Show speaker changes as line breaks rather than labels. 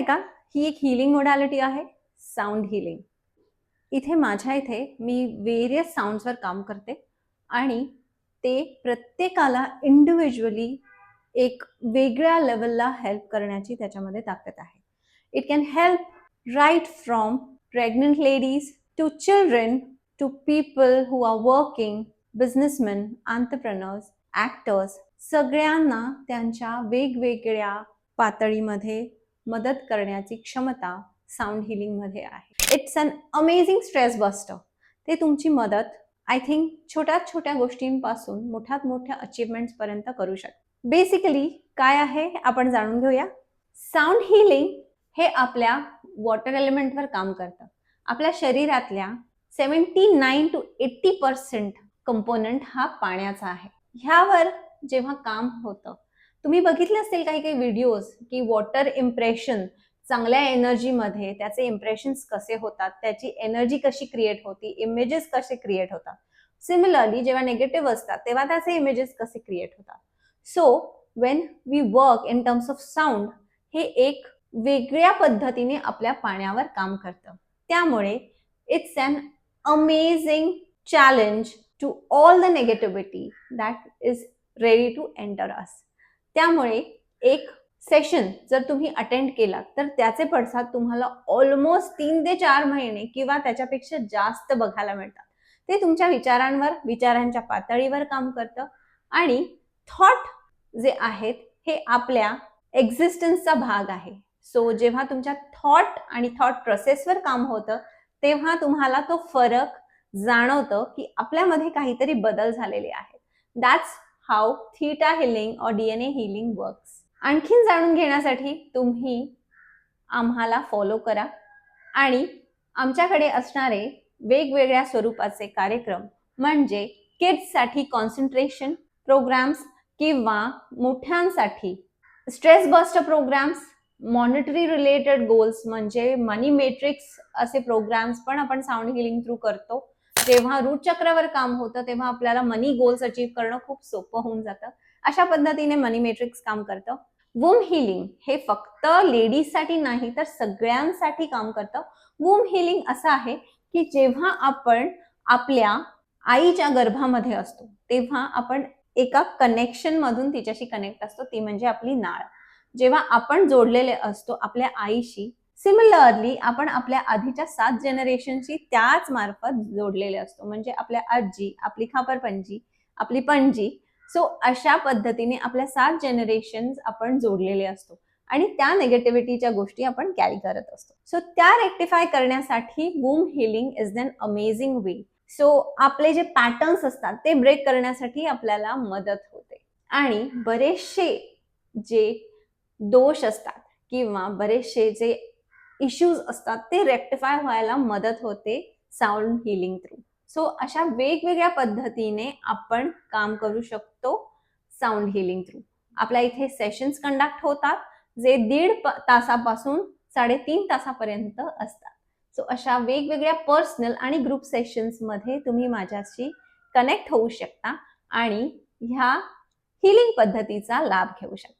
आहे का, ही एक हीलिंग मोडॅलिटी आहे, साऊंड हीलिंग. इथे माझ्या इथे मी वेरियस साऊंड्सवर काम करते आणि ते प्रत्येकाला इंडिव्हिज्युअली एक वेगळ्या लेवलला हेल्प करण्याची त्याच्यामध्ये ताकद आहे. It can help right from pregnant ladies to children to people who are working, businessman, entrepreneurs, actors, सगळ्यांना त्यांच्या वेगवेगळ्या पातळीमध्ये मदत करण्याची क्षमता साऊंड हिलिंगमध्ये आहे. It's an amazing stress buster. ते तुमची मदत आय थिंक छोट्यात छोट्या गोष्टींपासून मोठ्यात मोठ्या अचीवमेंट्स पर्यंत करू शकते. बेसिकली काय आहे आपण जाणून घेऊया. साऊंड हिलिंग हे आपल्या वॉटर एलिमेंटवर काम करतं. आपल्या शरीरातल्या 79 to 80% कंपोनंट हा पाण्याचा आहे. ह्यावर जेव्हा काम होतं, तुम्ही बघितले असतील काही काही व्हिडिओज की वॉटर इम्प्रेशन, चांगल्या एनर्जीमध्ये त्याचे इम्प्रेशन्स कसे होतात, त्याची एनर्जी कशी क्रिएट होती, इमेजेस कसे क्रिएट होतात. सिमिलरली जेव्हा नेगेटिव्ह असतात तेव्हा त्याचे इमेजेस कसे क्रिएट होतात. So when we work in terms of sound, हे एक वेगळ्या पद्धतीने आपल्या पाण्यावर काम करतं. त्यामुळे it's an amazing challenge to all the negativity that is ready to enter us. त्यामुळे एक सेशन जर तुम्ही अटेंड केला तर त्याचे पडसाद तुम्हाला ऑलमोस्ट 3 ते 4 महिने किंवा त्याच्यापेक्षा जास्त बघायला मिळतात. ते तुमच्या विचारांवर, विचारांच्या पातळीवर काम करतं आणि थॉट जे आहेत हे आपल्या एक्झिस्टन्सचा भाग आहे. सो जेव्हा तुमच्या थॉट आणि थॉट प्रोसेसवर काम होतं तेव्हा तुम्हाला तो फरक जाणवतं की आपल्यामध्ये काहीतरी बदल झालेले आहेत. दॅट्स हाऊ थीटा हिलिंग और DNA हिलिंग वर्क्स. आणखीन जाणून घेण्यासाठी तुम्ही आम्हाला फॉलो करा आणि आमच्याकडे असणारे वेगवेगळ्या स्वरूपाचे कार्यक्रम म्हणजे किड्ससाठी कॉन्सन्ट्रेशन प्रोग्राम्स किंवा मोठ्यांसाठी stress buster programs, monetary related goals म्हणजे मनी मॅट्रिक्स असे प्रोग्राम्स पण आपण साऊंड हिलिंग थ्रू करतो. जेव्हा रूट चक्रावर काम होतं तेव्हा आपल्याला मनी गोल्स अचीव करणं खूप सोपं होऊन जातं. अशा पद्धतीने मनी मॅट्रिक्स काम करतं. वूम हिलिंग हे फक्त लेडीजसाठी नाही तर सगळ्यांसाठी काम करतं. वूम हिलिंग असं आहे की जेव्हा आपण आपल्या आईच्या गर्भामध्ये असतो तेव्हा आपण एका कनेक्शन मधून तिच्याशी कनेक्ट असतो, ती म्हणजे आपली नाळ. जेव्हा आपण जोडलेले असतो आपल्या आईशी, सिमिलरली आपण आपल्या आधीच्या 7 जनरेशनशी त्याच मार्फत जोडलेले असतो, म्हणजे आपल्या आजी, आपली खापरपणजी, आपली पणजी. सो अशा पद्धतीने आपल्या 7 जनरेशन्स आपण जोडलेले असतो आणि त्या नेगेटिव्हिटीच्या गोष्टी आपण कॅरी करत असतो. सो त्या रेक्टिफाय करण्यासाठी womb healing is an amazing way. So आपले जे पॅटर्न्स असतात ते ब्रेक करण्यासाठी आपल्याला मदत होते आणि बरेचसे जे दोष असतात किंवा बरेचसे जे इश्यूज असतात ते रेक्टिफाय व्हायला मदत होते साऊंड हिलिंग थ्रू. सो अशा वेगवेगळ्या पद्धतीने आपण काम करू शकतो साऊंड हिलिंग थ्रू. आपल्या इथे सेशन्स कंडक्ट होतात जे 1.5 तासापासून 3.5 तासापर्यंत असतात. सो अशा वेगवेगळ्या पर्सनल आणि ग्रुप सेशन्स मध्ये तुम्ही माझ्याशी कनेक्ट होऊ शकता आणि ह्या हिलिंग पद्धतीचा लाभ घेऊ शकता.